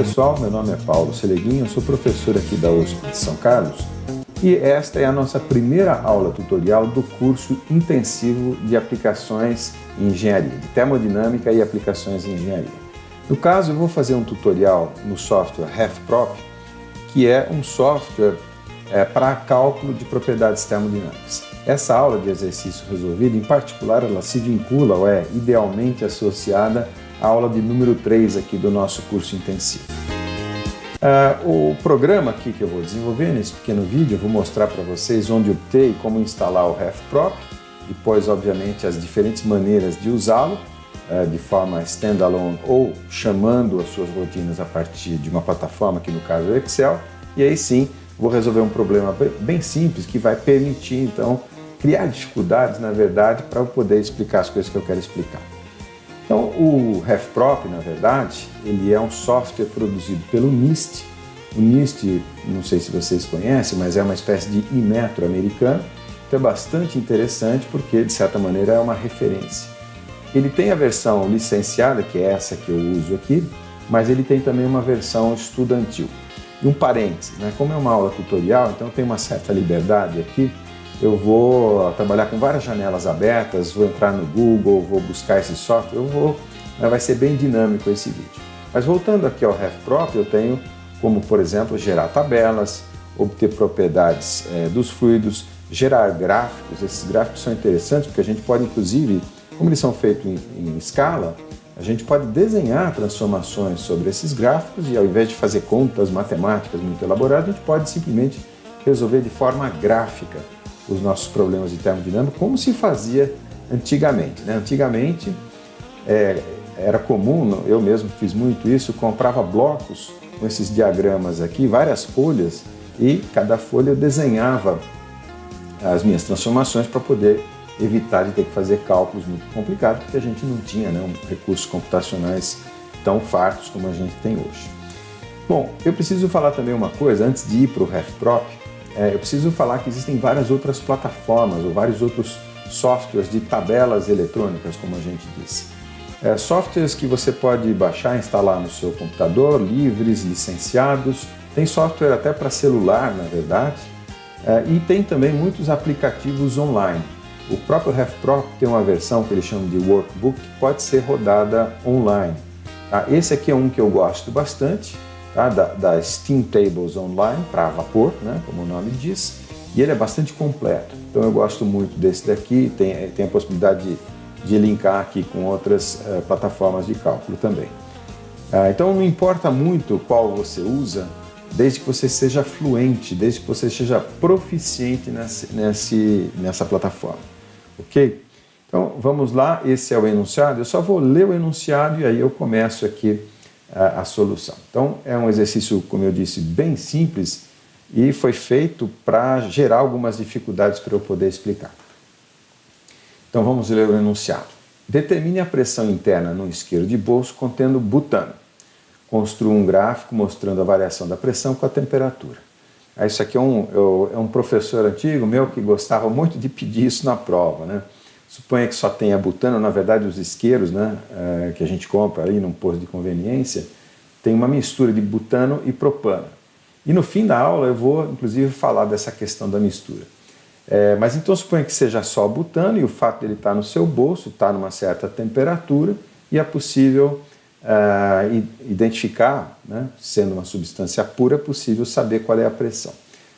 pessoal, meu nome é Paulo Seleguinho, eu sou professor aqui da USP de São Carlos e esta é a nossa primeira aula tutorial do curso intensivo de aplicações em engenharia, de termodinâmica e aplicações em engenharia. No caso, eu vou fazer um tutorial no software RefProp, que é um software para cálculo de propriedades termodinâmicas. Essa aula de exercício resolvido, em particular, ela se vincula ou é idealmente associada à aula de número 3 aqui do nosso curso intensivo. O programa aqui que eu vou desenvolver nesse pequeno vídeo, eu vou mostrar para vocês onde obter e como instalar o RefProp, depois, obviamente, as diferentes maneiras de usá-lo, de forma standalone ou chamando as suas rotinas a partir de uma plataforma, que no caso é o Excel, e aí sim vou resolver um problema bem simples que vai permitir, então, criar dificuldades, na verdade, para eu poder explicar as coisas que eu quero explicar. Então, o RefProp, na verdade, ele é um software produzido pelo NIST. O NIST, não sei se vocês conhecem, mas é uma espécie de Inmetro americano. Então é bastante interessante porque, de certa maneira, é uma referência. Ele tem a versão licenciada, que é essa que eu uso aqui, mas ele tem também uma versão estudantil. E um parênteses, né? Como é uma aula tutorial, então tem uma certa liberdade aqui. Eu vou trabalhar com várias janelas abertas, vou entrar no Google, vou buscar esse software, vai ser bem dinâmico esse vídeo. Mas voltando aqui ao RefProp, eu tenho como, por exemplo, gerar tabelas, obter propriedades dos fluidos, gerar gráficos. Esses gráficos são interessantes porque a gente pode, inclusive, como eles são feitos em escala, a gente pode desenhar transformações sobre esses gráficos e, ao invés de fazer contas matemáticas muito elaboradas, a gente pode simplesmente resolver de forma gráfica os nossos problemas de termodinâmica, como se fazia antigamente, né? Antigamente era comum, eu mesmo fiz muito isso, comprava blocos com esses diagramas aqui, várias folhas, e cada folha eu desenhava as minhas transformações para poder evitar de ter que fazer cálculos muito complicados, porque a gente não tinha, né, recursos computacionais tão fartos como a gente tem hoje. Bom, eu preciso falar também uma coisa, antes de ir para o RefProp, eu preciso falar que existem várias outras plataformas ou vários outros softwares de tabelas eletrônicas, como a gente disse. Softwares que você pode baixar e instalar no seu computador, livres, licenciados. Tem software até para celular, na verdade. E tem também muitos aplicativos online. O próprio RefProp tem uma versão que eles chamam de Workbook, que pode ser rodada online. Esse aqui é um que eu gosto bastante. Da Steam Tables Online, para vapor, né, como o nome diz, e ele é bastante completo. Então eu gosto muito desse daqui, tem a possibilidade de linkar aqui com outras plataformas de cálculo também. Então não importa muito qual você usa, desde que você seja fluente, desde que você seja proficiente nessa plataforma, ok? Então vamos lá, esse é o enunciado, eu só vou ler o enunciado e aí eu começo aqui a solução. Então é um exercício, como eu disse, bem simples e foi feito para gerar algumas dificuldades para eu poder explicar. Então vamos ler o enunciado. Determine a pressão interna num isqueiro de bolso contendo butano. Construa um gráfico mostrando a variação da pressão com a temperatura. Isso aqui é um professor antigo meu que gostava muito de pedir isso na prova, né? Suponha que só tenha butano, na verdade os isqueiros, né, que a gente compra aí num posto de conveniência, tem uma mistura de butano e propano. E no fim da aula eu vou, inclusive, falar dessa questão da mistura. Mas então suponha que seja só butano e o fato de ele estar no seu bolso, está numa certa temperatura e é possível identificar, né, sendo uma substância pura, é possível saber qual é a pressão.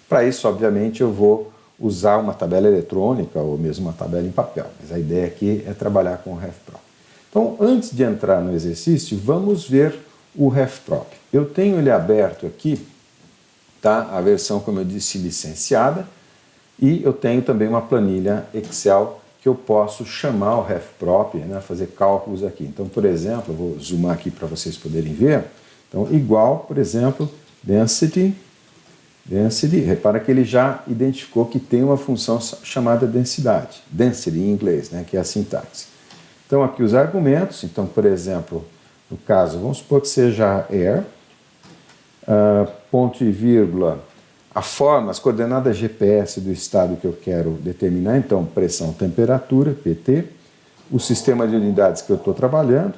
Para isso, obviamente, eu vou usar uma tabela eletrônica ou mesmo uma tabela em papel, mas a ideia aqui é trabalhar com o RefProp. Então, antes de entrar no exercício, vamos ver o RefProp. Eu tenho ele aberto aqui, tá? A versão, como eu disse, licenciada, e eu tenho também uma planilha Excel que eu posso chamar o RefProp, né, fazer cálculos aqui. Então, por exemplo, eu vou zoomar aqui para vocês poderem ver. Então, igual, por exemplo, density, repara que ele já identificou que tem uma função chamada densidade, density em inglês, né, que é a sintaxe. Então aqui os argumentos, então por exemplo, no caso, vamos supor que seja air, ponto e vírgula, a forma, as coordenadas GPS do estado que eu quero determinar, então pressão, temperatura, PT, o sistema de unidades que eu estou trabalhando,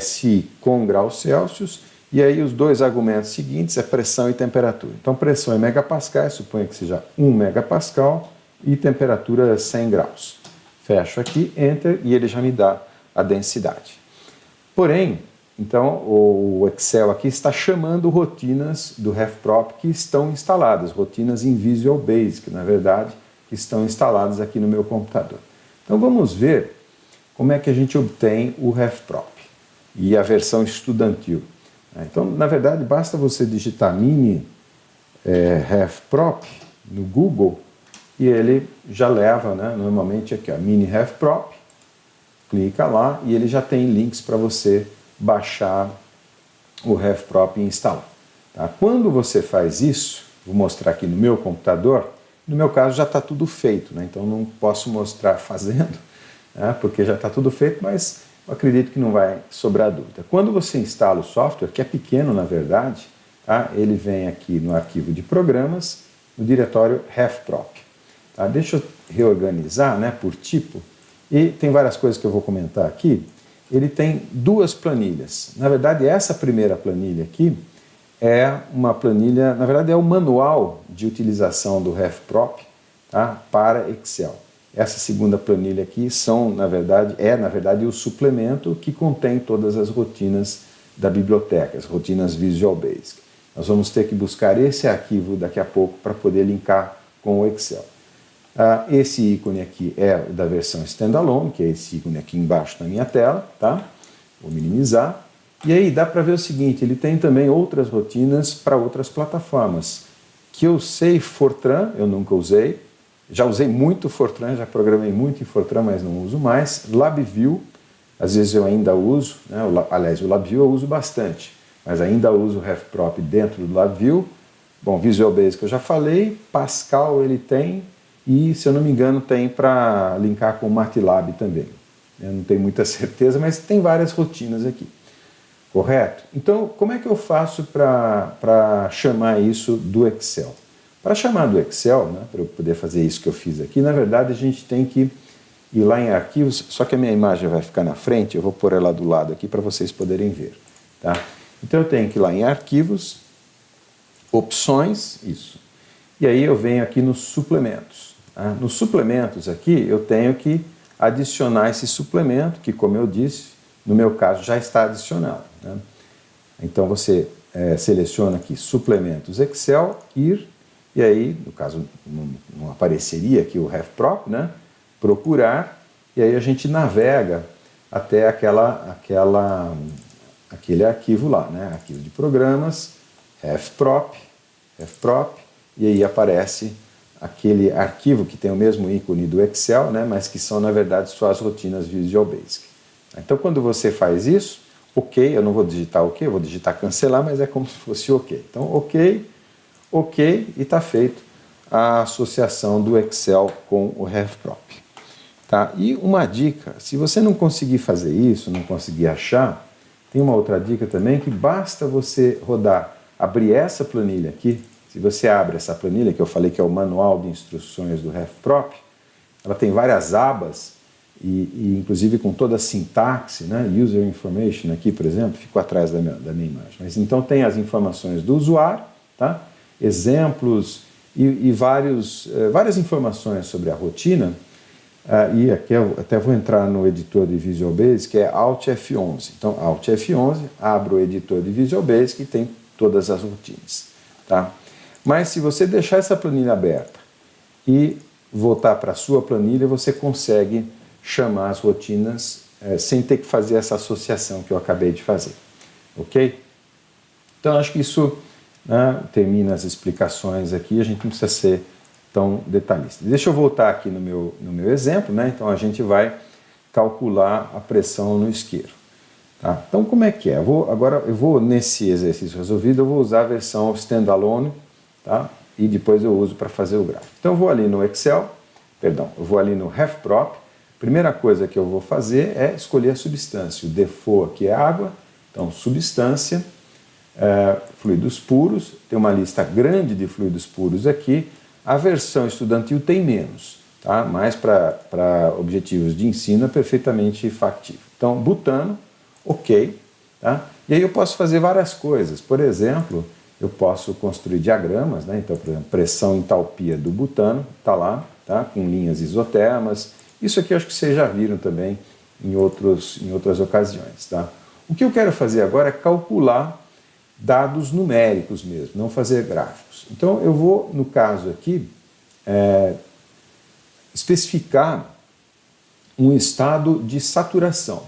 SI com graus Celsius, E aí os dois argumentos seguintes é pressão e temperatura. Então pressão em megapascais, suponha que seja 1 megapascal, e temperatura 100 graus. Fecho aqui, Enter, e ele já me dá a densidade. Porém, então o Excel aqui está chamando rotinas do RefProp que estão instaladas, rotinas em Visual Basic, na verdade, que estão instaladas aqui no meu computador. Então vamos ver como é que a gente obtém o RefProp e a versão estudantil. Então, na verdade, basta você digitar mini RefProp no Google e ele já leva, né, normalmente aqui, ó, mini RefProp, clica lá e ele já tem links para você baixar o RefProp e instalar. Tá? Quando você faz isso, vou mostrar aqui no meu computador, no meu caso já está tudo feito, né? Então não posso mostrar fazendo, né, porque já está tudo feito, mas eu acredito que não vai sobrar dúvida. Quando você instala o software, que é pequeno na verdade, tá? Ele vem aqui no arquivo de programas, no diretório RefProp. Tá? Deixa eu reorganizar, né, por tipo, e tem várias coisas que eu vou comentar aqui. Ele tem duas planilhas. Na verdade, essa primeira planilha aqui é uma planilha, na verdade é o manual de utilização do RefProp, tá, para Excel. Essa segunda planilha aqui na verdade o suplemento que contém todas as rotinas da biblioteca, as rotinas Visual Basic. Nós vamos ter que buscar esse arquivo daqui a pouco para poder linkar com o Excel. Esse ícone aqui é o da versão standalone, que é esse ícone aqui embaixo na minha tela, tá? Vou minimizar. E aí dá para ver o seguinte, ele tem também outras rotinas para outras plataformas. Que eu sei Fortran, eu nunca usei. Já usei muito Fortran, já programei muito em Fortran, mas não uso mais. LabVIEW, às vezes eu ainda uso, né? Aliás, o LabVIEW eu uso bastante, mas ainda uso o RefProp dentro do LabVIEW. Bom, Visual Basic eu já falei, Pascal ele tem, e se eu não me engano tem para linkar com o MATLAB também. Eu não tenho muita certeza, mas tem várias rotinas aqui. Correto? Então, como é que eu faço para chamar isso do Excel? Para chamar do Excel, né, para eu poder fazer isso que eu fiz aqui, na verdade a gente tem que ir lá em arquivos, só que a minha imagem vai ficar na frente, eu vou pôr ela do lado aqui para vocês poderem ver. Tá? Então eu tenho que ir lá em arquivos, opções, isso. E aí eu venho aqui nos suplementos. Tá? Nos suplementos aqui eu tenho que adicionar esse suplemento, que como eu disse, no meu caso já está adicionado. Né? Então você seleciona aqui suplementos Excel, ir, e aí, no caso, não apareceria aqui o RefProp, né? Procurar, e aí a gente navega até aquele arquivo lá, né? Arquivo de programas, RefProp, e aí aparece aquele arquivo que tem o mesmo ícone do Excel, né? Mas que são, na verdade, só as rotinas Visual Basic. Então, quando você faz isso, OK, eu não vou digitar OK, eu vou digitar cancelar, mas é como se fosse OK. Então, OK, e está feito a associação do Excel com o RefProp. Tá? E uma dica, se você não conseguir fazer isso, não conseguir achar, tem uma outra dica também, que basta você abrir essa planilha aqui. Se você abre essa planilha, que eu falei que é o manual de instruções do RefProp, ela tem várias abas, e inclusive com toda a sintaxe, né? User Information aqui, por exemplo, ficou atrás da minha imagem. Mas então tem as informações do usuário, tá? Exemplos e várias informações sobre a rotina. E aqui eu até vou entrar no editor de Visual Basic, que é Alt F11. Então, Alt F11, abro o editor de Visual Basic e tem todas as rotinas. Tá? Mas se você deixar essa planilha aberta e voltar para a sua planilha, você consegue chamar as rotinas sem ter que fazer essa associação que eu acabei de fazer. Ok? Então, acho que isso termina as explicações aqui, a gente não precisa ser tão detalhista. Deixa eu voltar aqui no meu exemplo, né? Então a gente vai calcular a pressão no isqueiro. Tá? Então como é que é? Agora eu vou, nesse exercício resolvido, eu vou usar a versão standalone, tá? E depois eu uso para fazer o gráfico. Então eu vou ali no Excel, eu vou ali no RefProp, primeira coisa que eu vou fazer é escolher a substância. O default aqui é água, então substância, fluidos puros, tem uma lista grande de fluidos puros aqui. A versão estudantil tem menos, tá? Mas para objetivos de ensino é perfeitamente factível. Então, butano, OK. Tá? E aí eu posso fazer várias coisas. Por exemplo, eu posso construir diagramas, né? Então, por exemplo, pressão entalpia do butano, está lá, tá? Com linhas isotérmicas. Isso aqui eu acho que vocês já viram também em outras ocasiões. Tá? O que eu quero fazer agora é calcular dados numéricos mesmo, não fazer gráficos. Então eu vou, no caso aqui, especificar um estado de saturação.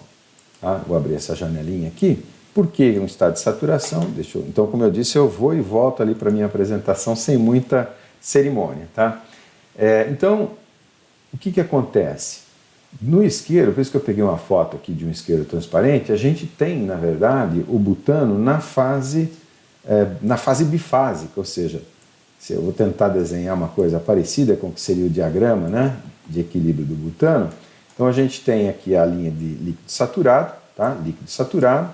Tá? Vou abrir essa janelinha aqui. Por que um estado de saturação? Então, como eu disse, eu vou e volto ali para a minha apresentação sem muita cerimônia. Tá? Então, o que acontece? No isqueiro, por isso que eu peguei uma foto aqui de um isqueiro transparente, a gente tem, na verdade, o butano na fase bifásica, ou seja, se eu vou tentar desenhar uma coisa parecida com o que seria o diagrama, né, de equilíbrio do butano. Então a gente tem aqui a linha de líquido saturado, tá? Líquido saturado,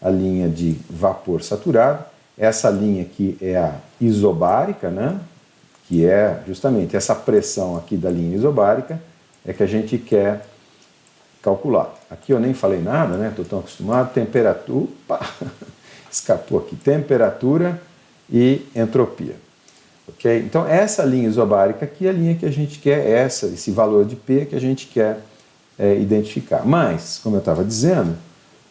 a linha de vapor saturado, essa linha aqui é a isobárica, né, que é justamente essa pressão aqui da linha isobárica, é que a gente quer calcular. Aqui eu nem falei nada, né? Estou tão acostumado. Temperatura, escapou aqui. Temperatura e entropia. Ok? Então essa linha isobárica aqui é a linha que a gente quer, esse valor de P que a gente quer identificar. Mas, como eu estava dizendo,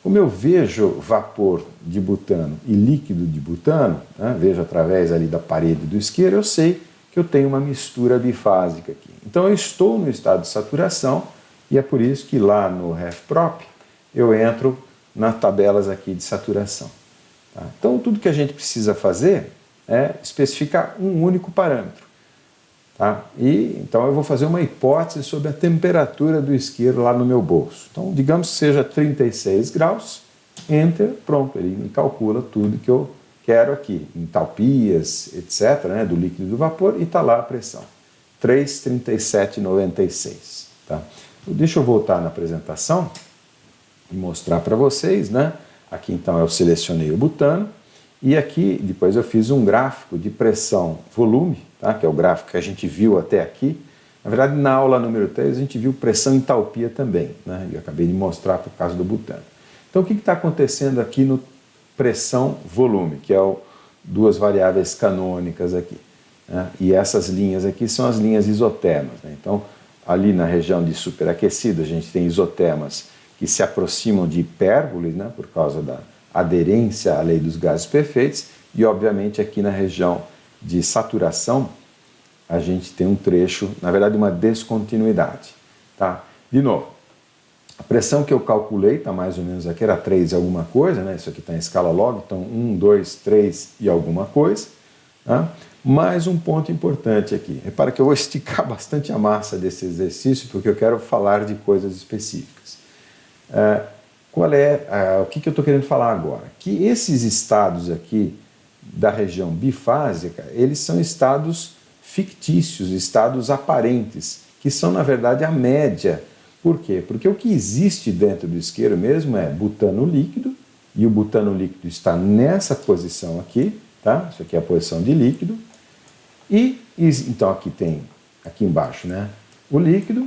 como eu vejo vapor de butano e líquido de butano, né? Vejo através ali da parede do isqueiro, eu sei que eu tenho uma mistura bifásica aqui. Então eu estou no estado de saturação e é por isso que lá no RefProp eu entro nas tabelas aqui de saturação. Tá? Então tudo que a gente precisa fazer é especificar um único parâmetro. Tá? E então eu vou fazer uma hipótese sobre a temperatura do isqueiro lá no meu bolso. Então digamos que seja 36 graus, Enter, pronto, ele me calcula tudo que eu quero aqui, entalpias, etc., né, do líquido e do vapor, e está lá a pressão, 337,96. Tá? Então, deixa eu voltar na apresentação e mostrar para vocês. Né? Aqui então eu selecionei o butano, e aqui depois eu fiz um gráfico de pressão-volume, tá? Que é o gráfico que a gente viu até aqui. Na verdade, na aula número 3 a gente viu pressão e entalpia também, né? E eu acabei de mostrar por causa do butano. Então o que está acontecendo aqui no pressão-volume, que é duas variáveis canônicas aqui, né? E essas linhas aqui são as linhas isotermas, né? Então, ali na região de superaquecido, a gente tem isotermas que se aproximam de hipérboles, né? Por causa da aderência à lei dos gases perfeitos, e obviamente aqui na região de saturação, a gente tem um trecho, na verdade uma descontinuidade. Tá? De novo, a pressão que eu calculei, está mais ou menos aqui, era 3 e alguma coisa, né? Isso aqui está em escala log, então 1, 2, 3 e alguma coisa. Tá? Mais um ponto importante aqui, repara que eu vou esticar bastante a massa desse exercício, porque eu quero falar de coisas específicas. O que eu estou querendo falar agora? Que esses estados aqui da região bifásica, eles são estados fictícios, estados aparentes, que são na verdade a média. Por quê? Porque o que existe dentro do isqueiro mesmo é butano líquido, e o butano líquido está nessa posição aqui, tá? Isso aqui é a posição de líquido, e então aqui tem, aqui embaixo, né, o líquido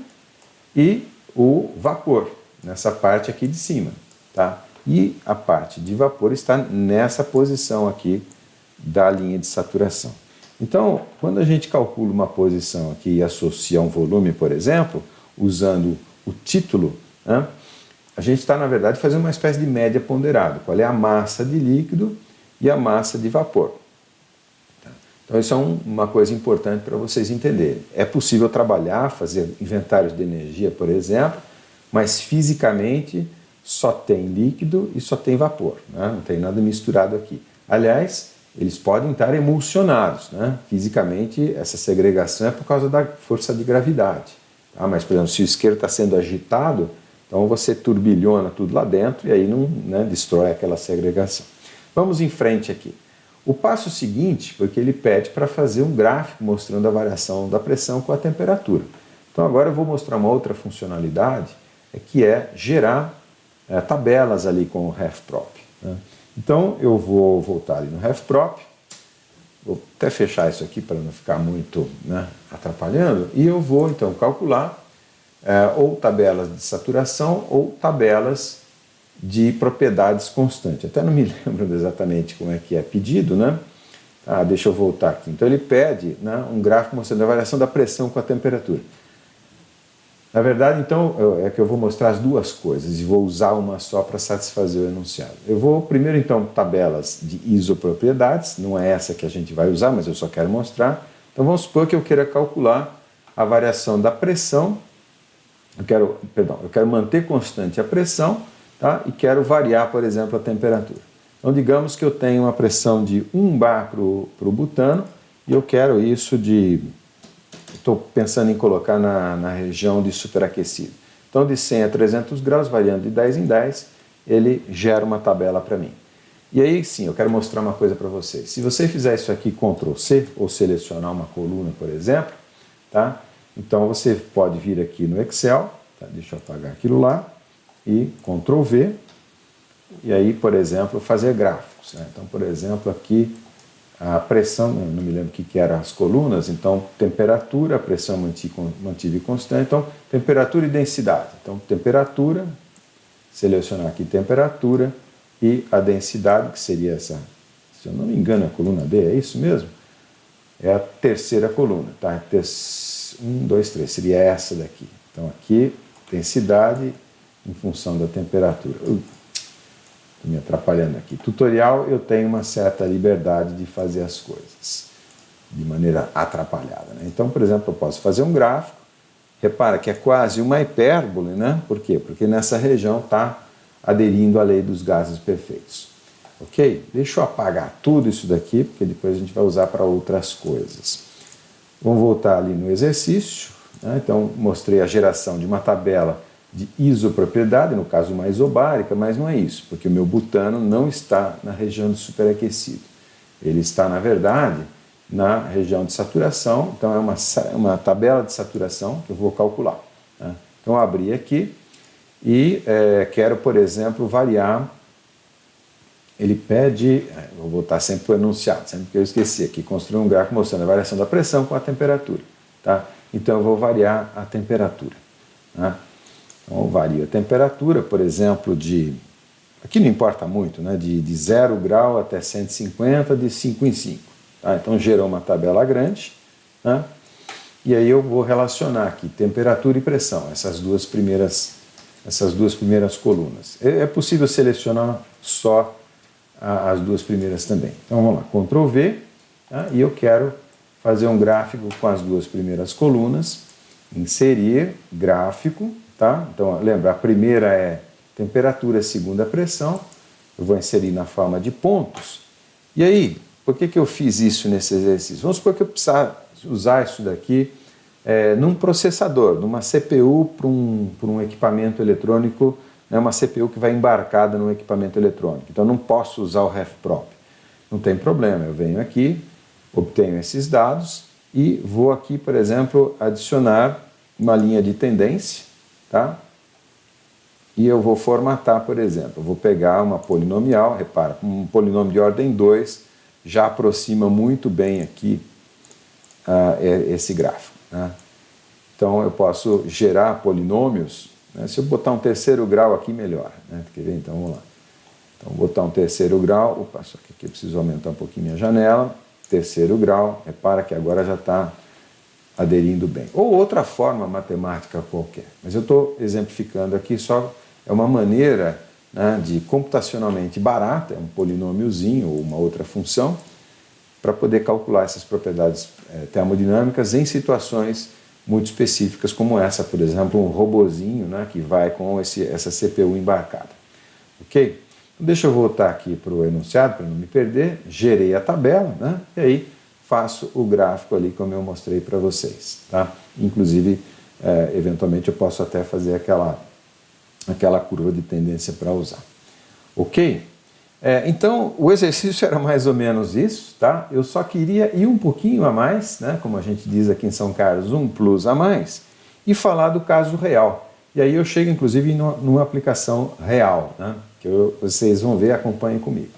e o vapor, nessa parte aqui de cima, tá? E a parte de vapor está nessa posição aqui da linha de saturação. Então, quando a gente calcula uma posição aqui e associa um volume, por exemplo, usando o título, né, a gente está, na verdade, fazendo uma espécie de média ponderada. Qual é a massa de líquido e a massa de vapor. Tá? Então, isso é uma coisa importante para vocês entenderem. É possível trabalhar, fazer inventários de energia, por exemplo, mas fisicamente só tem líquido e só tem vapor, né? Não tem nada misturado aqui. Aliás, eles podem estar emulsionados, né? Fisicamente, essa segregação é por causa da força de gravidade. Tá? Mas, por exemplo, se o isqueiro está sendo agitado, então você turbilhona tudo lá dentro e aí não, né, destrói aquela segregação. Vamos em frente aqui. O passo seguinte, porque ele pede para fazer um gráfico mostrando a variação da pressão com a temperatura. Então agora eu vou mostrar uma outra funcionalidade, que é gerar tabelas ali com o RefProp. Né? Então eu vou voltar ali no RefProp, vou até fechar isso aqui para não ficar muito, né, atrapalhando, e eu vou então calcular ou tabelas de saturação ou tabelas de propriedades constantes. Até não me lembro exatamente como é que é pedido, né? Deixa eu voltar aqui. Então ele pede, né, um gráfico mostrando a variação da pressão com a temperatura. Na verdade, então, é que eu vou mostrar as duas coisas e vou usar uma só para satisfazer o enunciado. Eu vou primeiro, então, tabelas de isopropriedades, não é essa que a gente vai usar, mas eu só quero mostrar. Então vamos supor que eu queira calcular a variação da pressão, eu quero manter constante a pressão, tá? E quero variar, por exemplo, a temperatura. Então digamos que eu tenho uma pressão de 1 bar para o butano e eu quero isso de... Estou pensando em colocar na região de superaquecido. Então, de 100 a 300 graus, variando de 10 em 10, ele gera uma tabela para mim. E aí, sim, eu quero mostrar uma coisa para vocês. Se você fizer isso aqui, Ctrl+C, ou selecionar uma coluna, por exemplo, tá? Então, você pode vir aqui no Excel, tá? Deixa eu apagar aquilo lá, e Ctrl+V, e aí, por exemplo, fazer gráficos, né? Então, por exemplo, aqui, a pressão, não me lembro o que eram as colunas, então temperatura, a pressão mantive constante, então temperatura e densidade. Então temperatura, selecionar aqui temperatura e a densidade, que seria essa, se eu não me engano, a coluna D, é isso mesmo? É a terceira coluna, tá? 1, 2, 3, seria essa daqui. Então aqui, densidade em função da temperatura. Me atrapalhando aqui. Tutorial, eu tenho uma certa liberdade de fazer as coisas de maneira atrapalhada, né? Então, por exemplo, eu posso fazer um gráfico, repara que é quase uma hipérbole, né? Por quê? Porque nessa região está aderindo à lei dos gases perfeitos. Ok? Deixa eu apagar tudo isso daqui, porque depois a gente vai usar para outras coisas. Vamos voltar ali no exercício, né? Então, mostrei a geração de uma tabela de isopropriedade, no caso uma isobárica, mas não é isso, porque o meu butano não está na região de superaquecido. Ele está, na verdade, na região de saturação, então é uma tabela de saturação que eu vou calcular, né? Então eu abri aqui e quero, por exemplo, variar, ele pede, vou voltar sempre para o enunciado, sempre que eu esqueci aqui, construir um gráfico mostrando a variação da pressão com a temperatura, tá? Então eu vou variar a temperatura, né? Então, eu vario a temperatura, por exemplo, aqui não importa muito, né? De 0 grau até 150, de 5 em 5. Tá? Então, gerou uma tabela grande, né? E aí eu vou relacionar aqui temperatura e pressão, essas duas primeiras colunas. É possível selecionar só as duas primeiras também. Então, vamos lá, Ctrl+V, tá? E eu quero fazer um gráfico com as duas primeiras colunas, inserir gráfico. Tá? Então, lembra, a primeira é temperatura, a segunda é pressão. Eu vou inserir na forma de pontos. E aí, por que eu fiz isso nesse exercício? Vamos supor que eu precisar usar isso daqui num processador, numa CPU para um equipamento eletrônico, né, uma CPU que vai embarcada num equipamento eletrônico. Então, eu não posso usar o RefProp. Não tem problema, eu venho aqui, obtenho esses dados e vou aqui, por exemplo, adicionar uma linha de tendência. Tá? E eu vou formatar, por exemplo, eu vou pegar uma polinomial, repara, um polinômio de ordem 2 já aproxima muito bem aqui esse gráfico, né? Então eu posso gerar polinômios, né? Se eu botar um terceiro grau aqui, melhor, né? Quer ver? Então vamos lá. Então vou botar um terceiro grau, opa, só que aqui eu preciso aumentar um pouquinho minha janela, terceiro grau, repara que agora já está aderindo bem. Ou outra forma matemática qualquer. Mas eu estou exemplificando aqui só, é uma maneira, né, de computacionalmente barata, é um polinômiozinho ou uma outra função, para poder calcular essas propriedades termodinâmicas em situações muito específicas como essa, por exemplo, um robozinho, né, que vai com essa CPU embarcada. Ok? Então, deixa eu voltar aqui para o enunciado, para não me perder, gerei a tabela, né, e aí faço o gráfico ali como eu mostrei para vocês, tá? Inclusive, eventualmente eu posso até fazer aquela curva de tendência para usar. Ok? Então, o exercício era mais ou menos isso, tá? Eu só queria ir um pouquinho a mais, né? Como a gente diz aqui em São Carlos, um plus a mais, e falar do caso real. E aí eu chego, inclusive, numa aplicação real, né? Que vocês vão ver, acompanhem comigo.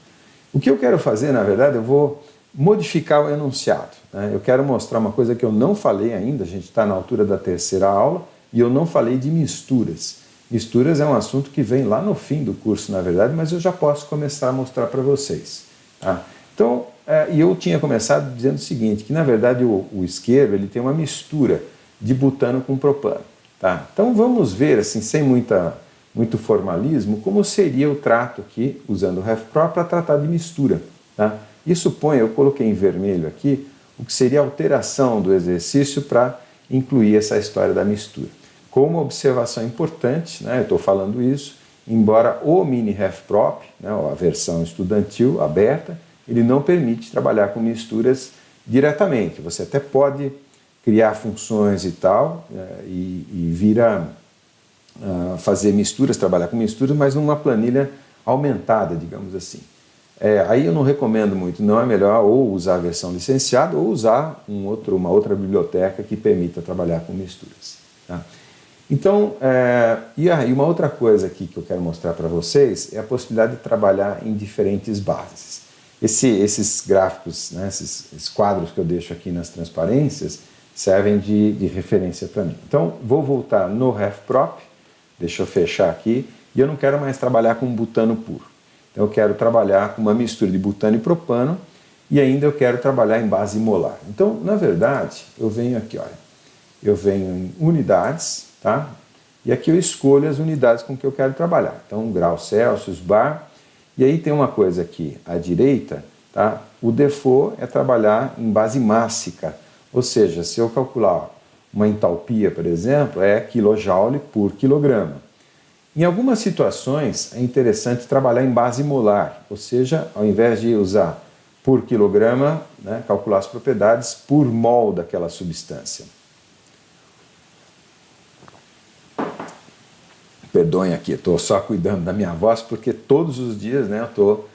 O que eu quero fazer, na verdade, eu vou modificar o enunciado, né? Eu quero mostrar uma coisa que eu não falei ainda, a gente está na altura da terceira aula, e eu não falei de misturas. Misturas é um assunto que vem lá no fim do curso, na verdade, mas eu já posso começar a mostrar para vocês. Tá? Então, e eu tinha começado dizendo o seguinte, que na verdade o isqueiro ele tem uma mistura de butano com propano. Tá? Então vamos ver, assim, sem muito formalismo, como seria o trato aqui, usando o RefPro para tratar de mistura. Tá? E suponha, eu coloquei em vermelho aqui, o que seria a alteração do exercício para incluir essa história da mistura. Com uma observação importante, né, eu estou falando isso, embora o mini RefProp, né, a versão estudantil aberta, ele não permite trabalhar com misturas diretamente. Você até pode criar funções e tal, e vir a fazer misturas, trabalhar com misturas, mas numa planilha aumentada, digamos assim. Aí eu não recomendo muito, não é melhor ou usar a versão licenciada ou usar uma outra biblioteca que permita trabalhar com misturas. Tá? Então, e uma outra coisa aqui que eu quero mostrar para vocês é a possibilidade de trabalhar em diferentes bases. Esses gráficos, né, esses quadros que eu deixo aqui nas transparências, servem de referência para mim. Então, vou voltar no RefProp, deixa eu fechar aqui, e eu não quero mais trabalhar com butano puro. Então, eu quero trabalhar com uma mistura de butano e propano, e ainda eu quero trabalhar em base molar. Então, na verdade, eu venho aqui, olha, eu venho em unidades, tá? E aqui eu escolho as unidades com que eu quero trabalhar. Então, graus Celsius, bar, e aí tem uma coisa aqui à direita, tá? O default é trabalhar em base mássica, ou seja, se eu calcular uma entalpia, por exemplo, é kJ por quilograma. Em algumas situações é interessante trabalhar em base molar, ou seja, ao invés de usar por quilograma, né, calcular as propriedades por mol daquela substância. Perdoem aqui, estou só cuidando da minha voz, porque todos os dias, né, eu estou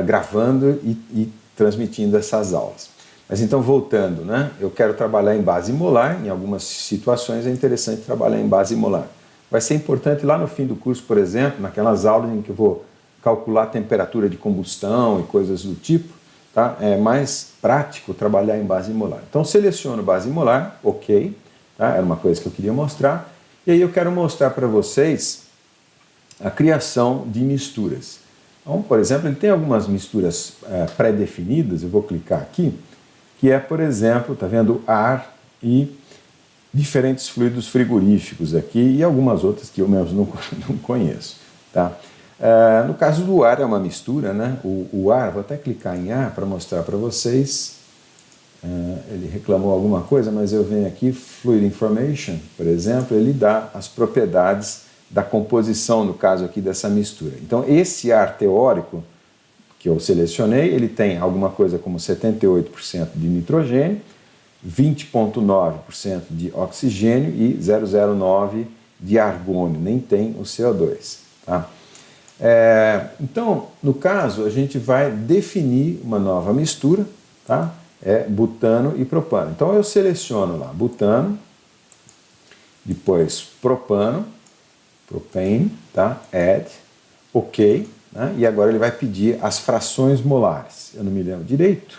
gravando e transmitindo essas aulas. Mas então, voltando, né, eu quero trabalhar em base molar, em algumas situações é interessante trabalhar em base molar. Vai ser importante lá no fim do curso, por exemplo, naquelas aulas em que eu vou calcular a temperatura de combustão e coisas do tipo, tá? É mais prático trabalhar em base molar. Então, seleciono base molar, ok, tá? Era uma coisa que eu queria mostrar, e aí eu quero mostrar para vocês a criação de misturas. Então, por exemplo, ele tem algumas misturas pré-definidas, eu vou clicar aqui, que é, por exemplo, tá vendo, ar e diferentes fluidos frigoríficos aqui e algumas outras que eu mesmo não conheço. Tá? No caso do ar é uma mistura, né? O ar, vou até clicar em ar para mostrar para vocês. Ele reclamou alguma coisa, mas eu venho aqui, Fluid Information, por exemplo, ele dá as propriedades da composição, no caso aqui dessa mistura. Então esse ar teórico que eu selecionei, ele tem alguma coisa como 78% de nitrogênio, 20,9% de oxigênio e 0,09% de argônio, nem tem o CO2. Tá? Então, no caso, a gente vai definir uma nova mistura, tá? Butano e propano. Então eu seleciono lá butano, depois propano, propane, tá? Add, ok, né? E agora ele vai pedir as frações molares. Eu não me lembro direito.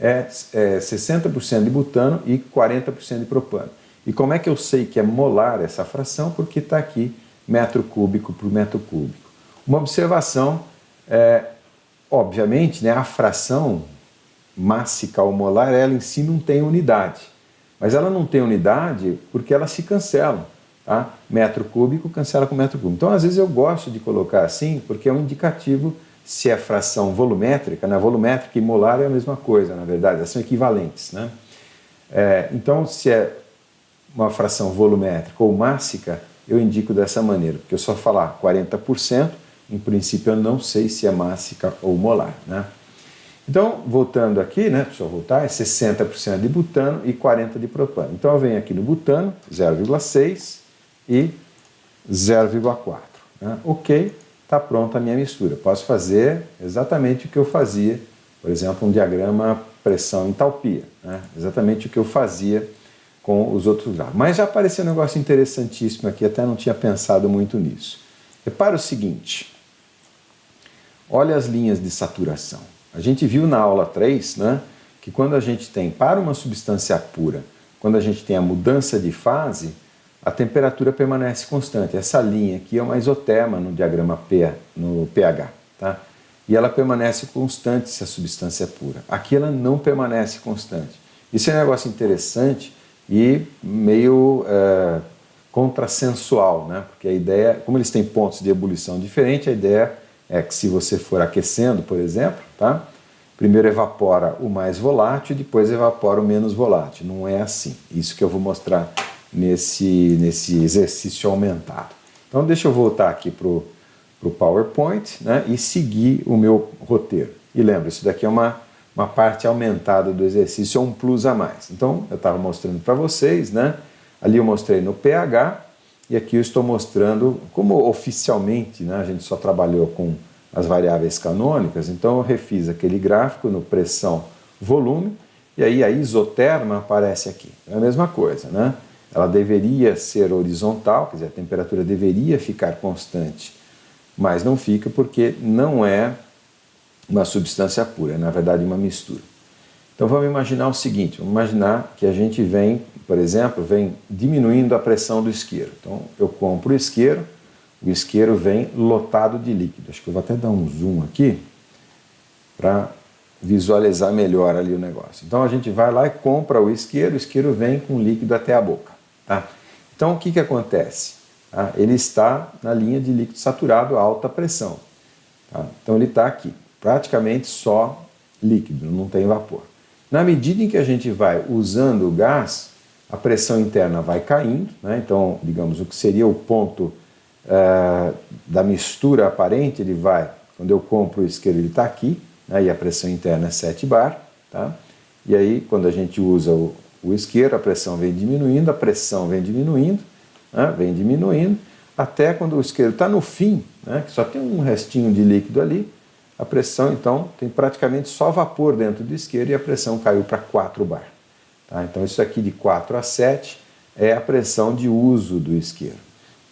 60% de butano e 40% de propano. E como é que eu sei que é molar essa fração? Porque está aqui metro cúbico por metro cúbico. Uma observação, obviamente, né, a fração mássica ou molar, ela em si não tem unidade. Mas ela não tem unidade porque elas se cancelam. Tá? Metro cúbico cancela com metro cúbico. Então, às vezes eu gosto de colocar assim porque é um indicativo se é fração volumétrica, né? Volumétrica e molar é a mesma coisa, na verdade, elas são equivalentes. Né? Então, se é uma fração volumétrica ou mássica, eu indico dessa maneira, porque eu só falar 40%, em princípio eu não sei se é mássica ou molar. Né? Então, voltando aqui, né, deixa eu voltar, é 60% de butano e 40% de propano. Então eu venho aqui no butano, 0,6 e 0,4. Né? Ok, está pronta a minha mistura. Posso fazer exatamente o que eu fazia, por exemplo, um diagrama pressão-entalpia, né? Exatamente o que eu fazia com os outros graus. Mas já apareceu um negócio interessantíssimo aqui, até não tinha pensado muito nisso. Repara o seguinte, olha as linhas de saturação. A gente viu na aula 3, né, que quando a gente tem, para uma substância pura, quando a gente tem a mudança de fase, a temperatura permanece constante. Essa linha aqui é uma isoterma no diagrama no pH, tá? E ela permanece constante se a substância é pura. Aqui ela não permanece constante. Isso é um negócio interessante e meio contrassensual, né? Porque a ideia, como eles têm pontos de ebulição diferentes, a ideia é que se você for aquecendo, por exemplo, tá? Primeiro evapora o mais volátil e depois evapora o menos volátil. Não é assim. Isso que eu vou mostrar nesse exercício aumentado. Então deixa eu voltar aqui para o PowerPoint, né, e seguir o meu roteiro. E lembra, isso daqui é uma parte aumentada do exercício, é um plus a mais. Então eu estava mostrando para vocês, né, ali eu mostrei no pH e aqui eu estou mostrando como oficialmente, né, a gente só trabalhou com as variáveis canônicas, então eu refiz aquele gráfico no pressão, volume, e aí a isoterma aparece aqui. É a mesma coisa, né? Ela deveria ser horizontal, quer dizer, a temperatura deveria ficar constante, mas não fica porque não é uma substância pura, é na verdade uma mistura. Então vamos imaginar o seguinte, vamos imaginar que a gente vem, por exemplo, vem diminuindo a pressão do isqueiro. Então eu compro o isqueiro vem lotado de líquido. Acho que eu vou até dar um zoom aqui para visualizar melhor ali o negócio. Então a gente vai lá e compra o isqueiro vem com líquido até a boca. Tá? Então o que acontece? Tá? Ele está na linha de líquido saturado a alta pressão. Tá? Então ele está aqui, praticamente só líquido, não tem vapor. Na medida em que a gente vai usando o gás, a pressão interna vai caindo, né? Então, digamos, o que seria o ponto da mistura aparente, ele vai, quando eu compro o isqueiro, ele está aqui, né? E a pressão interna é 7 bar, tá? E aí, quando a gente usa o isqueiro, a pressão vem diminuindo, né? Vem diminuindo, até quando o isqueiro está no fim, né? Que só tem um restinho de líquido ali, a pressão, então, tem praticamente só vapor dentro do isqueiro e a pressão caiu para 4 bar. Tá? Então, isso aqui de 4 a 7 é a pressão de uso do isqueiro.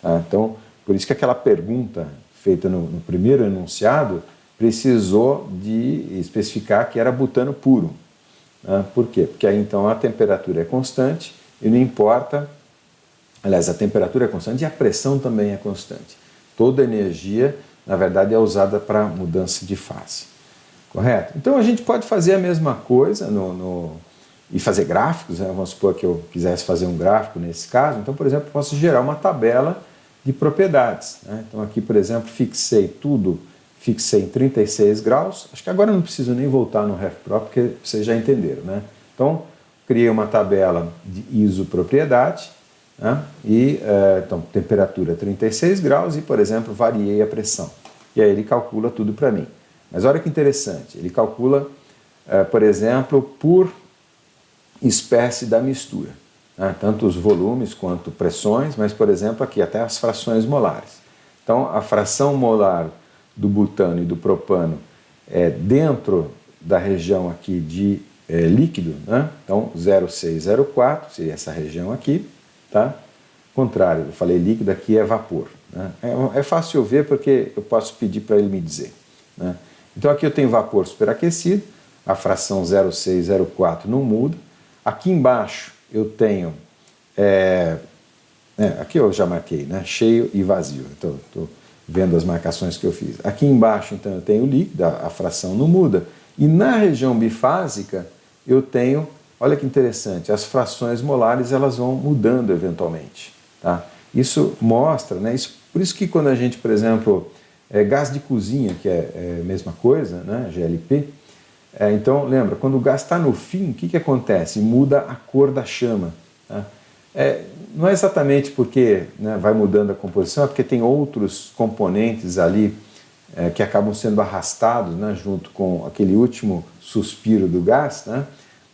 Tá? Então, por isso que aquela pergunta feita no primeiro enunciado precisou de especificar que era butano puro. Tá? Por quê? Porque aí, então, a temperatura é constante e não importa, aliás, a temperatura é constante e a pressão também é constante. Toda energia, na verdade, é usada para mudança de fase. Correto? Então, a gente pode fazer a mesma coisa e fazer gráficos, né? Vamos supor que eu quisesse fazer um gráfico nesse caso. Então, por exemplo, eu posso gerar uma tabela de propriedades. Né? Então, aqui, por exemplo, fixei em 36 graus. Acho que agora eu não preciso nem voltar no RefPro, porque vocês já entenderam. Né? Então, criei uma tabela de isopropriedade, né? E, então, temperatura 36 graus e, por exemplo, variei a pressão. E aí ele calcula tudo para mim. Mas olha que interessante, ele calcula, por exemplo, por espécie da mistura. Né? Tanto os volumes quanto pressões, mas, por exemplo, aqui até as frações molares. Então, a fração molar do butano e do propano é dentro da região aqui de líquido, né? Então 0,604 seria essa região aqui, tá? Contrário, eu falei líquido, aqui é vapor. Né? É fácil eu ver porque eu posso pedir para ele me dizer. Né? Então aqui eu tenho vapor superaquecido, a fração 0,604 não muda. Aqui embaixo eu tenho, aqui eu já marquei, né? Cheio e vazio. Estou vendo as marcações que eu fiz. Aqui embaixo, então, eu tenho líquido, a fração não muda. E na região bifásica, eu tenho, olha que interessante, as frações molares elas vão mudando eventualmente. Tá? Isso mostra, né? Por isso que quando a gente, por exemplo, gás de cozinha, que é a mesma coisa, né? GLP, então, lembra, quando o gás está no fim, o que acontece? Muda a cor da chama. Tá? Não é exatamente porque, né, vai mudando a composição, é porque tem outros componentes ali que acabam sendo arrastados, né, junto com aquele último suspiro do gás, né,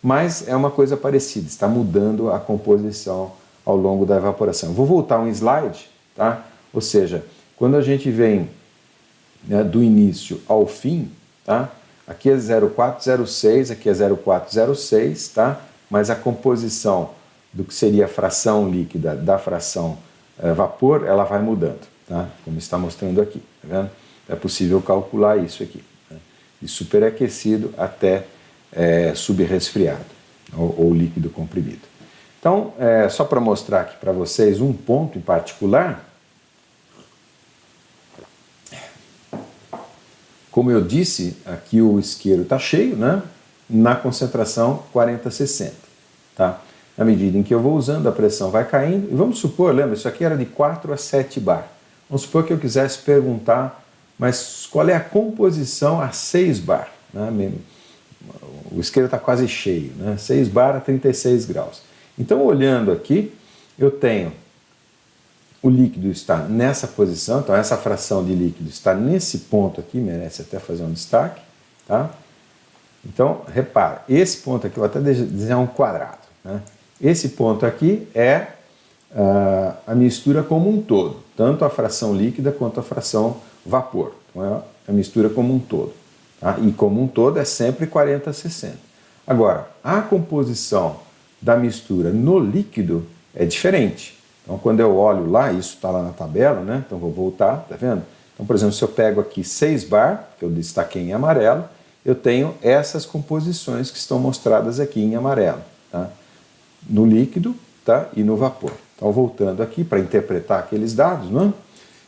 mas é uma coisa parecida, está mudando a composição ao longo da evaporação. Vou voltar um slide, tá? Ou seja, quando a gente vem, né, do início ao fim, tá? Aqui é 0,406, aqui é 0,406, tá? Mas a composição do que seria a fração líquida da fração vapor, ela vai mudando, tá? Como está mostrando aqui, tá vendo? É possível calcular isso aqui, né? De superaquecido até subresfriado, ou líquido comprimido. Então, só para mostrar aqui para vocês um ponto em particular, como eu disse, aqui o isqueiro está cheio, né? Na concentração 40-60. Tá? Na medida em que eu vou usando, a pressão vai caindo. E vamos supor, lembra, isso aqui era de 4 a 7 bar. Vamos supor que eu quisesse perguntar, mas qual é a composição a 6 bar? Né? O isqueiro está quase cheio, né? 6 bar a 36 graus. Então, olhando aqui, eu tenho o líquido está nessa posição, então essa fração de líquido está nesse ponto aqui, merece até fazer um destaque, tá? Então, repara, esse ponto aqui, eu vou até desenhar um quadrado, né? Esse ponto aqui é a mistura como um todo, tanto a fração líquida quanto a fração vapor. Então, é a mistura como um todo, tá? E como um todo é sempre 40-60. Agora, a composição da mistura no líquido é diferente. Então, quando eu olho lá, isso está lá na tabela, né? Então, vou voltar, tá vendo? Então, por exemplo, se eu pego aqui 6 bar, que eu destaquei em amarelo, eu tenho essas composições que estão mostradas aqui em amarelo, tá? No líquido, tá? E no vapor. Então, voltando aqui para interpretar aqueles dados, não é?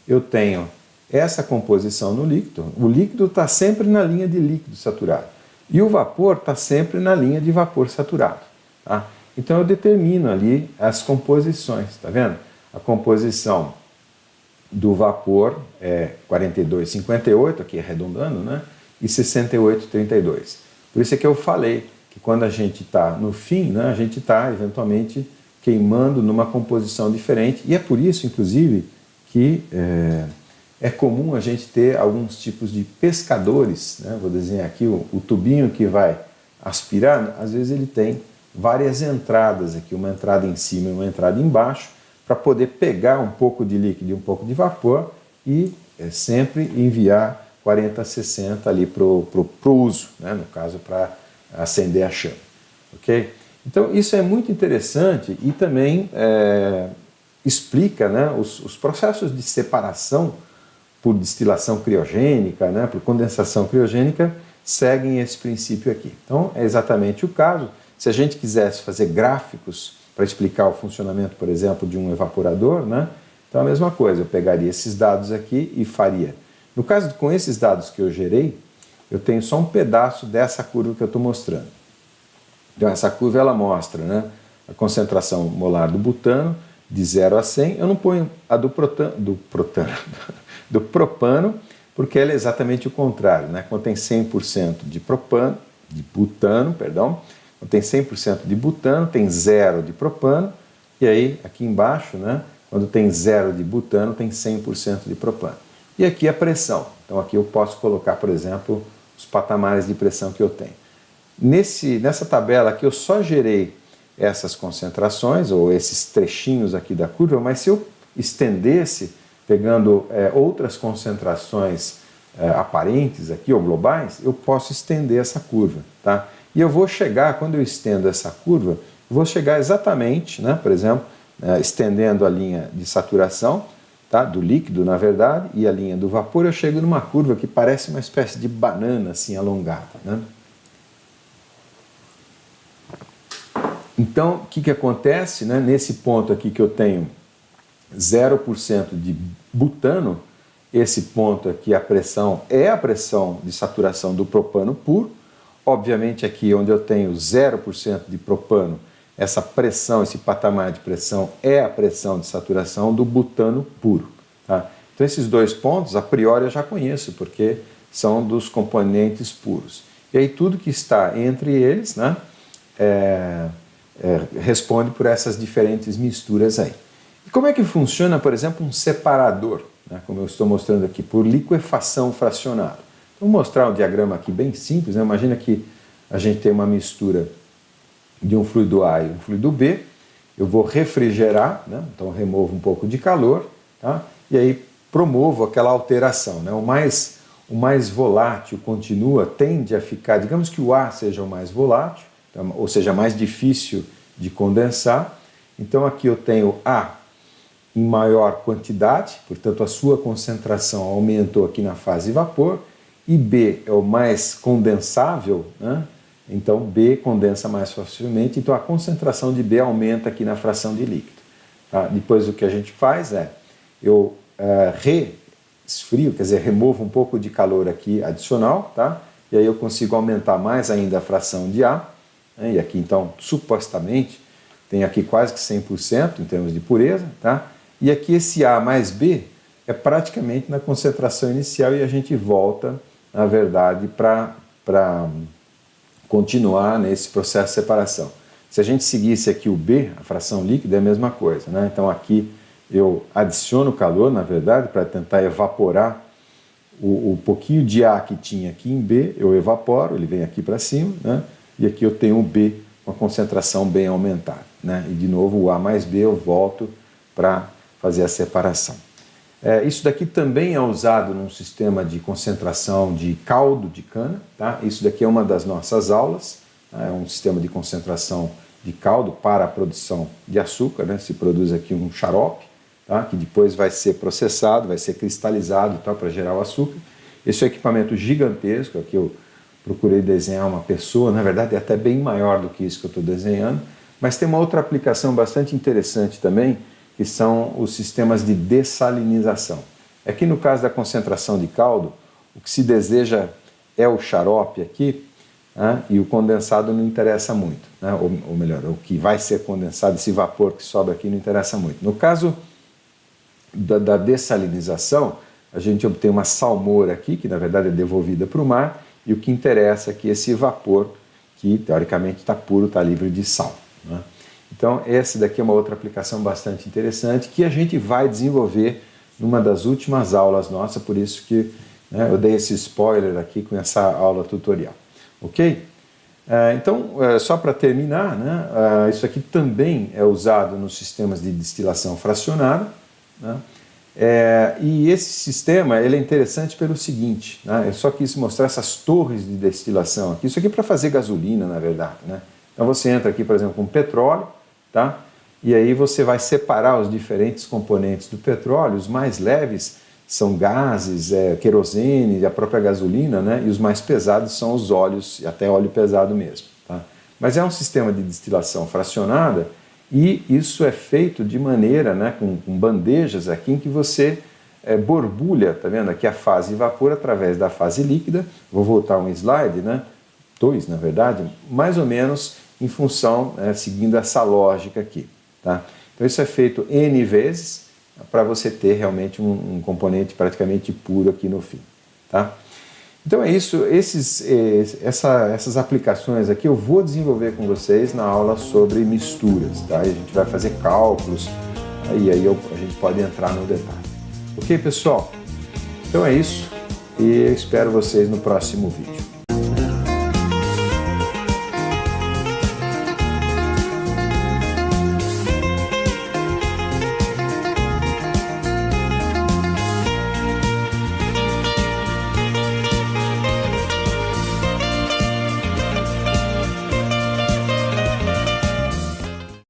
Eu tenho essa composição no líquido. O líquido está sempre na linha de líquido saturado. E o vapor está sempre na linha de vapor saturado, tá? Então eu determino ali as composições, tá vendo? A composição do vapor é 42,58, aqui arredondando, né? E 68,32. Por isso é que eu falei que quando a gente está no fim, né, a gente está eventualmente queimando numa composição diferente. E é por isso, inclusive, que é comum a gente ter alguns tipos de pescadores, né? Vou desenhar aqui o tubinho que vai aspirar, às vezes ele tem várias entradas aqui, uma entrada em cima e uma entrada embaixo, para poder pegar um pouco de líquido e um pouco de vapor e sempre enviar 40-60 ali para o uso, né? No caso para acender a chama. Okay? Então isso é muito interessante e também explica, né, os processos de separação por destilação criogênica, né, por condensação criogênica, seguem esse princípio aqui. Então é exatamente o caso. Se a gente quisesse fazer gráficos para explicar o funcionamento, por exemplo, de um evaporador, né? Então a mesma coisa, eu pegaria esses dados aqui e faria. No caso, com esses dados que eu gerei, eu tenho só um pedaço dessa curva que eu estou mostrando. Então essa curva ela mostra, né, a concentração molar do butano de 0 a 100. Eu não ponho a do propano, porque ela é exatamente o contrário, né? Quando tem 100% de butano, tem 100% de butano, tem 0 de propano, e aí aqui embaixo, né, quando tem 0 de butano, tem 100% de propano. E aqui a pressão. Então aqui eu posso colocar, por exemplo, os patamares de pressão que eu tenho. Nessa tabela aqui eu só gerei essas concentrações, ou esses trechinhos aqui da curva, mas se eu estendesse, pegando outras concentrações aparentes aqui, ou globais, eu posso estender essa curva, tá? E eu vou chegar, quando eu estendo essa curva, eu vou chegar exatamente, né, por exemplo, estendendo a linha de saturação, tá, do líquido, na verdade, e a linha do vapor, eu chego numa curva que parece uma espécie de banana assim alongada, né? Então, o que acontece, né, nesse ponto aqui que eu tenho 0% de butano, esse ponto aqui, a pressão é a pressão de saturação do propano puro. Obviamente aqui onde eu tenho 0% de propano, essa pressão, esse patamar de pressão é a pressão de saturação do butano puro, tá? Então esses dois pontos, a priori eu já conheço, porque são dos componentes puros. E aí tudo que está entre eles, né, responde por essas diferentes misturas aí. E como é que funciona, por exemplo, um separador, né, como eu estou mostrando aqui, por liquefação fracionada? Vou mostrar um diagrama aqui bem simples, né? Imagina que a gente tem uma mistura de um fluido A e um fluido B, eu vou refrigerar, né? Então removo um pouco de calor, tá? E aí promovo aquela alteração, né? O mais volátil tende a ficar, digamos que o A seja o mais volátil, então, ou seja, mais difícil de condensar. Então aqui eu tenho A em maior quantidade, portanto a sua concentração aumentou aqui na fase vapor, e B é o mais condensável, né? Então B condensa mais facilmente, então a concentração de B aumenta aqui na fração de líquido. Tá? Depois o que a gente faz é, eu resfrio, quer dizer, removo um pouco de calor aqui adicional, tá? E aí eu consigo aumentar mais ainda a fração de A, né? E aqui então, supostamente, tem aqui quase que 100% em termos de pureza, tá? E aqui esse A mais B é praticamente na concentração inicial e a gente volta, na verdade, para continuar nesse processo de separação. Se a gente seguisse aqui o B, a fração líquida, é a mesma coisa, né? Então aqui eu adiciono calor, na verdade, para tentar evaporar o pouquinho de A que tinha aqui em B, eu evaporo, ele vem aqui para cima, né? E aqui eu tenho o B com a concentração bem aumentada, né? E de novo o A mais B eu volto para fazer a separação. Isso daqui também é usado num sistema de concentração de caldo de cana, tá? Isso daqui é uma das nossas aulas, tá? É um sistema de concentração de caldo para a produção de açúcar, né? Se produz aqui um xarope, tá? Que depois vai ser processado, vai ser cristalizado, tá? Para gerar o açúcar. Esse é um equipamento gigantesco, aqui eu procurei desenhar uma pessoa, na verdade é até bem maior do que isso que eu estou desenhando, mas tem uma outra aplicação bastante interessante também, que são os sistemas de dessalinização. Aqui no caso da concentração de caldo, o que se deseja é o xarope aqui, né, e o condensado não interessa muito, né, ou melhor, o que vai ser condensado, esse vapor que sobra aqui não interessa muito. No caso da dessalinização, a gente obtém uma salmoura aqui, que na verdade é devolvida para o mar, e o que interessa aqui é esse vapor que teoricamente está puro, está livre de sal, né? Então, essa daqui é uma outra aplicação bastante interessante que a gente vai desenvolver numa das últimas aulas nossas, por isso que, né, eu dei esse spoiler aqui com essa aula tutorial. Ok? Então, só para terminar, né, isso aqui também é usado nos sistemas de destilação fracionada, né, e esse sistema ele é interessante pelo seguinte, né, eu só quis mostrar essas torres de destilação aqui, isso aqui é para fazer gasolina, na verdade, né? Então você entra aqui, por exemplo, com petróleo, tá? E aí você vai separar os diferentes componentes do petróleo, os mais leves são gases, querosene, a própria gasolina, né? E os mais pesados são os óleos, e até óleo pesado mesmo, tá? Mas é um sistema de destilação fracionada e isso é feito de maneira, né, com bandejas aqui em que você borbulha, tá vendo? Aqui a fase de vapor através da fase líquida, vou voltar um slide, né? 2, na verdade, mais ou menos em função, seguindo essa lógica aqui, tá? Então isso é feito N vezes para você ter realmente um componente praticamente puro aqui no fim, tá? Então é isso, essas aplicações aqui eu vou desenvolver com vocês na aula sobre misturas, tá? E a gente vai fazer cálculos, aí a gente pode entrar no detalhe. Ok, pessoal? Então é isso e eu espero vocês no próximo vídeo.